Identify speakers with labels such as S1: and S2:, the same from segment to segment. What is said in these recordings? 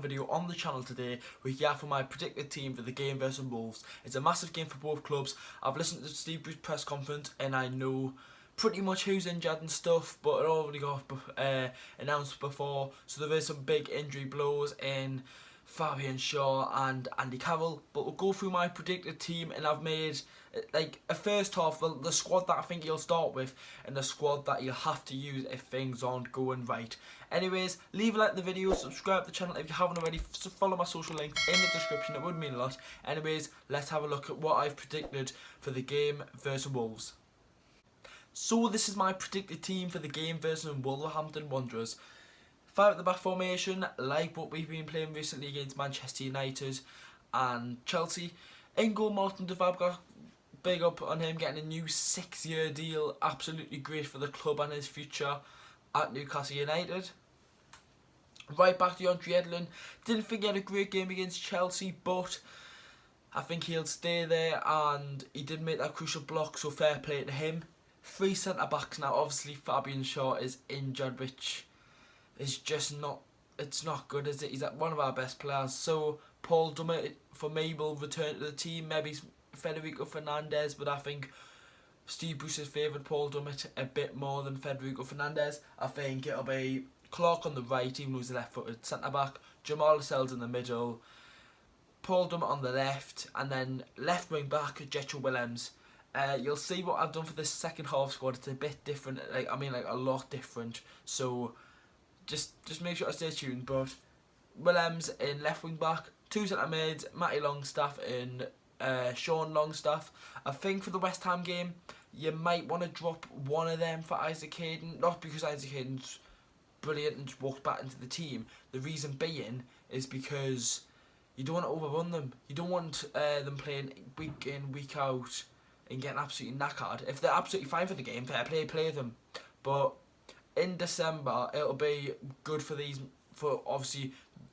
S1: video on the channel today where you have for my predicted team for the game versus Wolves. It's a massive game for both clubs. I've listened to Steve Bruce's press conference and I know pretty much who's injured and stuff, but it already got announced before, so there is some big injury blows in Fabian Shaw and Andy Carroll. But we'll go through my predicted team, and I've made like a first half, the squad that I think he'll start with and the squad that you'll have to use if things aren't going right. Anyways, leave a like to the video, subscribe to the channel if you haven't already, follow my social links in the description, it would mean a lot. Anyways, let's have a look at what I've predicted for the game versus Wolves. So this is my predicted team for the game versus Wolverhampton Wanderers. 5 at the back formation, like what we've been playing recently against Manchester United and Chelsea. In goal, Martin Duvabka, big up on him getting a new 6-year deal. Absolutely great for the club and his future at Newcastle United. Right back to Edlin. Didn't think he had a great game against Chelsea, but I think he'll stay there, and he did make that crucial block, so fair play to him. 3 centre backs now. Obviously Fabian Shaw is injured, which is just not, it's not good, is it? He's one of our best players. So Paul Dummett for me will return to the team. Maybe Federico Fernandez, but I think Steve Bruce has favoured Paul Dummett a bit more than Federico Fernandez. I think it'll be Clark on the right, even though he's a left-footed centre back. Jamal Lascelles in the middle. Paul Dummett on the left, and then left wing back Jetro Willems. You'll see what I've done for this second half squad. It's a bit different, like a lot different. So just make sure to stay tuned. But Willems in left wing back, 2 centre mids, Matty Longstaff and Sean Longstaff. I think for the West Ham game, you might want to drop one of them for Isaac Hayden. Not because Isaac Hayden's brilliant and just walked back into the team. The reason being is because you don't want to overrun them. You don't want them playing week in, week out and getting absolutely knackered. If they're absolutely fine for the game, fair play them. But in December, it'll be good for obviously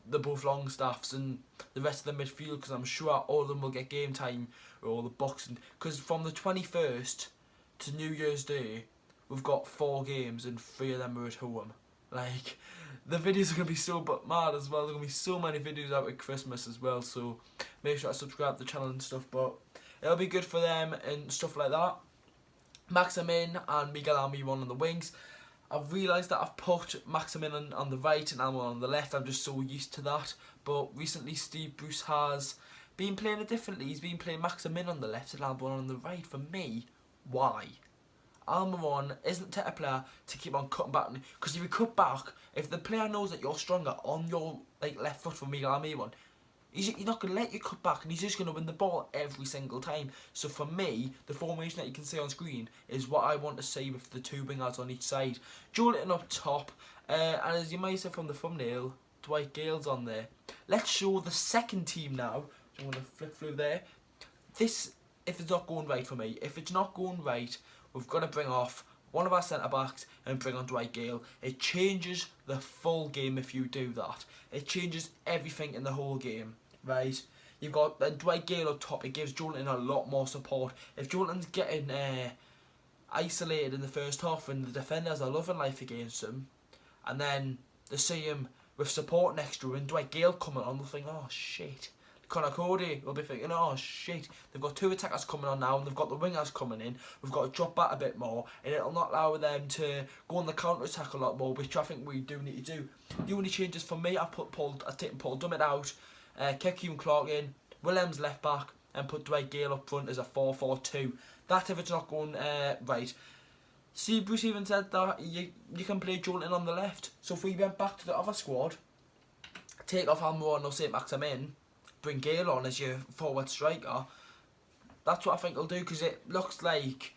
S1: the both Longstaffs and the rest of the midfield, because I'm sure all of them will get game time or all the boxing. Because from the 21st to New Year's Day, we've got 4 games and 3 of them are at home. Like, the videos are going to be so mad as well. There's going to be so many videos out at Christmas as well, so make sure to subscribe to the channel and stuff. But it'll be good for them and stuff like that. Maximin and Miguel Almiron on the wings. I've realised that I've put Maximin on the right and Almiron on the left. I'm just so used to that. But recently Steve Bruce has been playing it differently. He's been playing Maximin on the left and Almiron on the right. For me, why? Almiron isn't the type of player to keep on cutting back, because if you cut back, if the player knows that you're stronger on your left foot for Miguel Almiron, he's not going to let you cut back, and he's just going to win the ball every single time. So for me, the formation that you can see on screen is what I want to see with the 2 wingers on each side. Joelinton up top, and as you might see from the thumbnail, Dwight Gale's on there. Let's show the second team now. So I'm going to flip through there. This, if it's not going right for me, if it's not going right, we've got to bring off one of our centre-backs and bring on Dwight Gale. It changes the full game if you do that. It changes everything in the whole game, right? You've got Dwight Gale up top. It gives Joelinton a lot more support. If Joelinton's getting isolated in the first half and the defenders are loving life against him, and then they see him with support next to him and Dwight Gale coming on, they'll think, oh shit. Connor Cody will be thinking, oh shit, they've got 2 attackers coming on now and they've got the wingers coming in. We've got to drop back a bit more, and it'll not allow them to go on the counter attack a lot more, which I think we do need to do. The only changes for me, I've taken Paul Dummett out, kept Kevin Clark in, Willems left back, and put Dwight Gale up front as a 4-4-2. That's if it's not going right. See, Bruce even said that you can play Joelinton on the left. So if we went back to the other squad, take off Almiron or St. Maximin, bring Gale on as your forward striker, that's what I think he'll do, because it looks like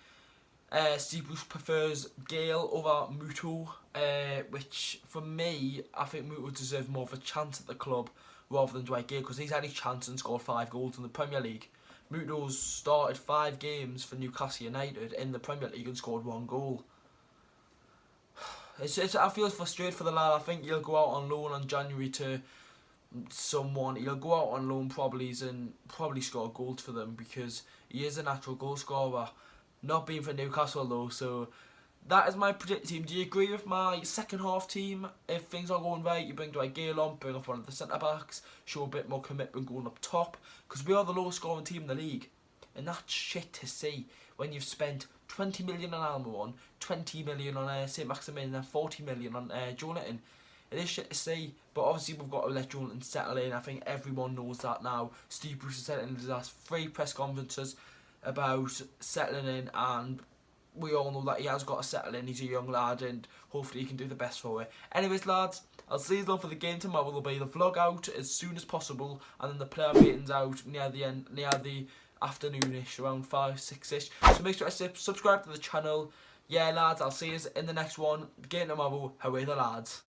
S1: Steve Bruce prefers Gale over Muto, which for me, I think Muto deserves more of a chance at the club rather than Dwight Gale, because he's had his chance and scored 5 goals in the Premier League. Muto's started 5 games for Newcastle United in the Premier League and scored 1 goal. I feel frustrated for the lad. I think he'll go out on loan in January to someone. He'll go out on loan probably and probably score goals for them, because he is a natural goal scorer. Not being for Newcastle though, so that is my predicted team. Do you agree with my second half team? If things are going right, you bring Dwight Gale on, bring off one of the centre backs, show a bit more commitment going up top, because we are the lowest scoring team in the league, and that's shit to see when you've spent 20 million on Almo on, 20 million on St Maximin, and 40 million on Jonathan. It is shit to see, but obviously we've got to let Jonathan settle in. I think everyone knows that now. Steve Bruce has said in his last 3 press conferences about settling in, and we all know that he has got to settle in. He's a young lad, and hopefully he can do the best for it. Anyways, lads, I'll see you though for the game tomorrow. There'll be the vlog out as soon as possible, and then the player ratings out near the end, near the afternoonish, around 5, 6ish. So make sure to subscribe to the channel. Yeah, lads, I'll see you in the next one. Game tomorrow. Away the lads.